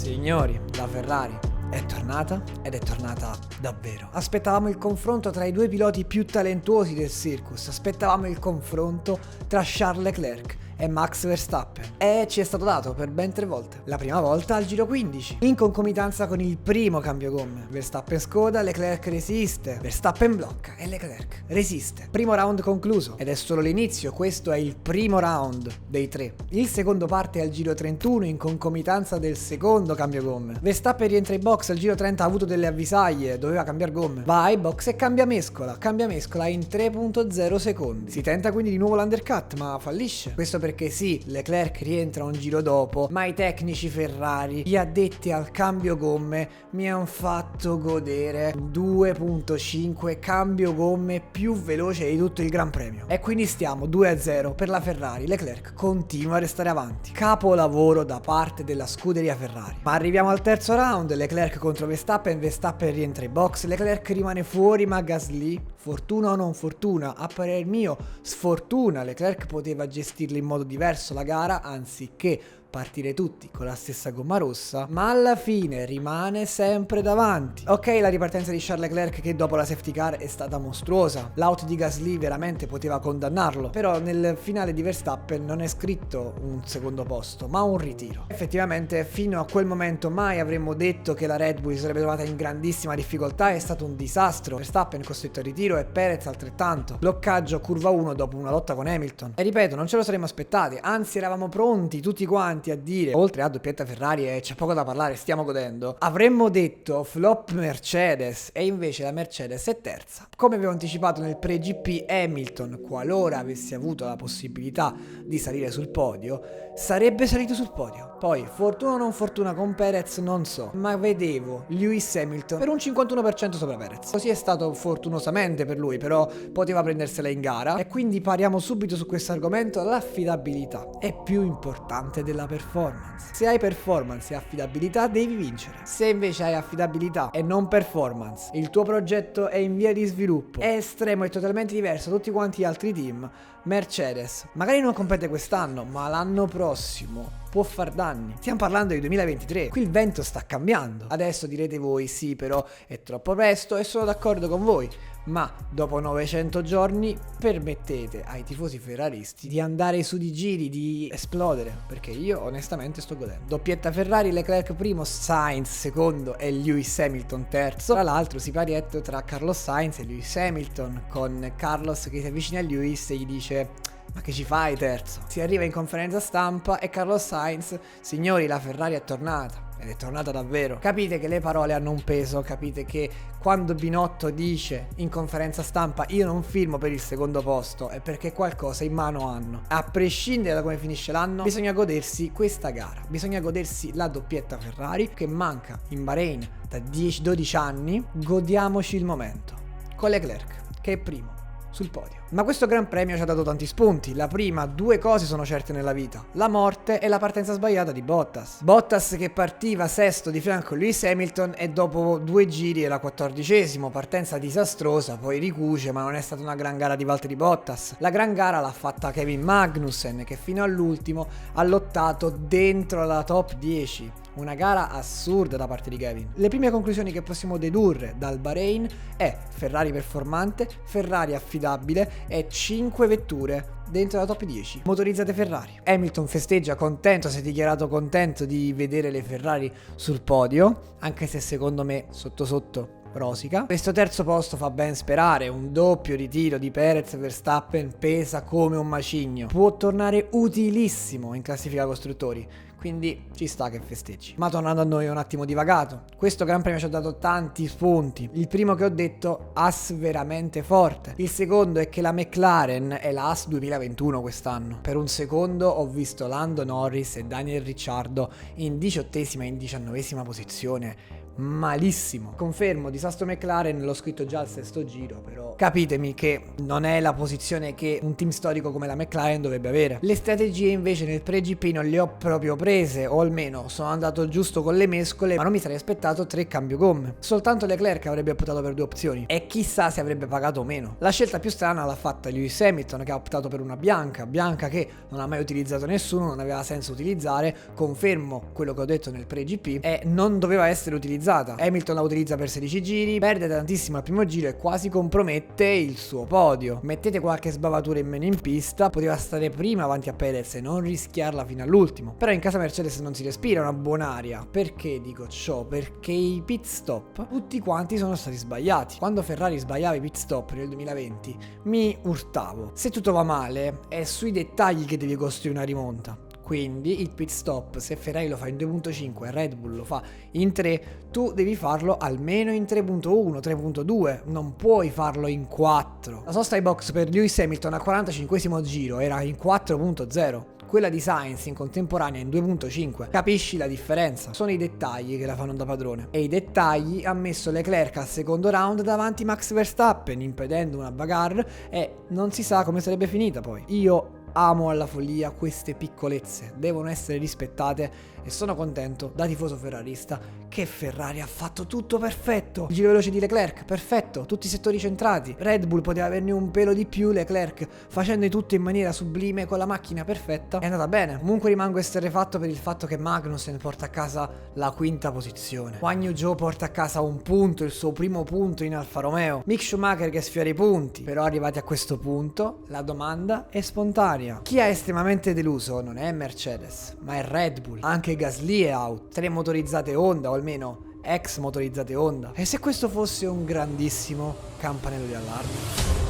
Signori, la Ferrari è tornata ed è tornata davvero. Aspettavamo il confronto tra i due piloti più talentuosi del circus, aspettavamo il confronto tra Charles Leclerc e Max Verstappen e ci è stato dato per ben 3 volte. La prima volta al giro 15, in concomitanza con il primo cambio gomme. Verstappen scoda, Leclerc resiste, Verstappen blocca e Leclerc resiste. Primo round concluso ed è solo l'inizio, questo è il primo round dei 3. Il secondo parte al giro 31 in concomitanza del secondo cambio gomme. Verstappen rientra in box al giro 30, ha avuto delle avvisaglie, doveva cambiare gomme. Va ai box e cambia mescola in 3.0 secondi. Si tenta quindi di nuovo l'undercut ma fallisce. Questo perché sì, Leclerc rientra un giro dopo, ma i tecnici Ferrari, gli addetti al cambio gomme, mi hanno fatto godere 2.5 cambio gomme più veloce di tutto il Gran Premio. E quindi stiamo 2-0 per la Ferrari, Leclerc continua a restare avanti. Capolavoro da parte della scuderia Ferrari. Ma arriviamo al terzo round, Leclerc contro Verstappen, Verstappen rientra in box, Leclerc rimane fuori ma Gasly, fortuna o non fortuna, a parer mio sfortuna, Leclerc poteva gestirla in modo diverso la gara anziché partire tutti con la stessa gomma rossa, ma alla fine rimane sempre davanti. Ok, la ripartenza di Charles Leclerc che dopo la safety car è stata mostruosa, l'auto di Gasly veramente poteva condannarlo, però nel finale di Verstappen non è scritto un secondo posto, ma un ritiro. Effettivamente fino a quel momento mai avremmo detto che la Red Bull si sarebbe trovata in grandissima difficoltà, è stato un disastro. Verstappen costretto al ritiro e Perez altrettanto. Bloccaggio curva 1 dopo una lotta con Hamilton. E ripeto, non ce lo saremmo aspettati, anzi eravamo pronti tutti quanti a dire, oltre a doppietta Ferrari e c'è poco da parlare, stiamo godendo, avremmo detto flop Mercedes e invece la Mercedes è terza. Come avevo anticipato nel pre-GP, Hamilton, qualora avesse avuto la possibilità di salire sul podio, sarebbe salito sul podio. Poi, fortuna o non fortuna con Perez non so, ma vedevo Lewis Hamilton per un 51% sopra Perez. Così è stato fortunosamente per lui, però poteva prendersela in gara e quindi pariamo subito su questo argomento. L'affidabilità è più importante della performance. Se hai performance e affidabilità devi vincere. Se invece hai affidabilità e non performance, il tuo progetto è in via di sviluppo, è estremo e totalmente diverso da tutti quanti gli altri team, Mercedes magari non compete quest'anno, ma l'anno prossimo può far danni. Stiamo parlando di 2023, qui il vento sta cambiando. Adesso direte voi sì, però è troppo presto e sono d'accordo con voi, ma dopo 900 giorni permettete ai tifosi ferraristi di andare su di giri, di esplodere, perché io onestamente sto godendo. Doppietta Ferrari, Leclerc primo, Sainz secondo e Lewis Hamilton terzo. Tra l'altro si parietto tra Carlos Sainz e Lewis Hamilton, con Carlos che si avvicina a Lewis e gli dice: ma che ci fai terzo? Si arriva in conferenza stampa e Carlos Sainz: signori, la Ferrari è tornata. Ed è tornata davvero. Capite che le parole hanno un peso, capite che quando Binotto dice in conferenza stampa io non firmo per il secondo posto è perché qualcosa in mano hanno. A prescindere da come finisce l'anno, bisogna godersi questa gara, bisogna godersi la doppietta Ferrari che manca in Bahrain da 10-12 anni. Godiamoci il momento con Leclerc che è primo sul podio. Ma questo Gran Premio ci ha dato tanti spunti. La prima, 2 cose sono certe nella vita: la morte e la partenza sbagliata di Bottas. Bottas che partiva sesto di fianco a Lewis Hamilton e dopo 2 giri era 14esimo, partenza disastrosa, poi ricuce, ma non è stata una gran gara di Valtteri Bottas. La gran gara l'ha fatta Kevin Magnussen che fino all'ultimo ha lottato dentro la top 10. Una gara assurda da parte di Kevin. Le prime conclusioni che possiamo dedurre dal Bahrain è Ferrari performante, Ferrari affidabile e 5 vetture dentro la top 10 motorizzate Ferrari. Hamilton festeggia contento, si è dichiarato contento di vedere le Ferrari sul podio, anche se secondo me sotto rosica. Questo terzo posto fa ben sperare, un doppio ritiro di Perez e Verstappen pesa come un macigno, può tornare utilissimo in classifica costruttori, quindi ci sta che festeggi. Ma tornando a noi, un attimo divagato, questo Gran Premio ci ha dato tanti spunti. Il primo che ho detto, AS veramente forte. Il secondo è che la McLaren è la AS 2021 quest'anno. Per un secondo ho visto Lando Norris e Daniel Ricciardo in 18esima e in 19esima posizione. malissimo. Confermo, disastro McLaren, l'ho scritto già al sesto giro, però capitemi che non è la posizione che un team storico come la McLaren dovrebbe avere. Le strategie invece nel pre-GP non le ho proprio prese, o almeno sono andato giusto con le mescole, ma non mi sarei aspettato 3 cambio gomme. Soltanto Leclerc avrebbe optato per 2 opzioni e chissà se avrebbe pagato o meno. La scelta più strana l'ha fatta Lewis Hamilton, che ha optato per una bianca che non ha mai utilizzato nessuno, non aveva senso utilizzare. Confermo quello che ho detto nel pre-GP, e non doveva essere utilizzata. Hamilton la utilizza per 16 giri, perde tantissimo al primo giro e quasi compromette il suo podio. Mettete qualche sbavatura in meno in pista, poteva stare prima avanti a Perez e non rischiarla fino all'ultimo. Però in casa Mercedes non si respira una buon'aria. Perché dico ciò? Perché i pit stop tutti quanti sono stati sbagliati. Quando Ferrari sbagliava i pit stop nel 2020 mi urtavo. Se tutto va male è sui dettagli che devi costruire una rimonta. Quindi il pit stop, se Ferrari lo fa in 2.5 e Red Bull lo fa in 3, tu devi farlo almeno in 3.1, 3.2, non puoi farlo in 4. La sosta ai box per Lewis Hamilton al 45esimo giro era in 4.0. Quella di Sainz in contemporanea in 2.5. Capisci la differenza? Sono i dettagli che la fanno da padrone. E i dettagli ha messo Leclerc al secondo round davanti Max Verstappen, impedendo una bagarre, e non si sa come sarebbe finita poi. Io amo alla follia queste piccolezze, devono essere rispettate, e sono contento da tifoso ferrarista che Ferrari ha fatto tutto perfetto. Il giro veloce di Leclerc, perfetto, tutti i settori centrati. Red Bull poteva averne un pelo di più, Leclerc facendo tutto in maniera sublime con la macchina perfetta, è andata bene. Comunque rimango esterrefatto per il fatto che Magnussen porta a casa la quinta posizione, Guan Yu Zhou porta a casa un punto, il suo primo punto in Alfa Romeo, Mick Schumacher che sfiora i punti. Però arrivati a questo punto la domanda è spontanea: chi ha estremamente deluso non è Mercedes ma è Red Bull. Anche Gasly è out, 3 motorizzate Honda, o almeno ex motorizzate Honda. E se questo fosse un grandissimo campanello di allarme?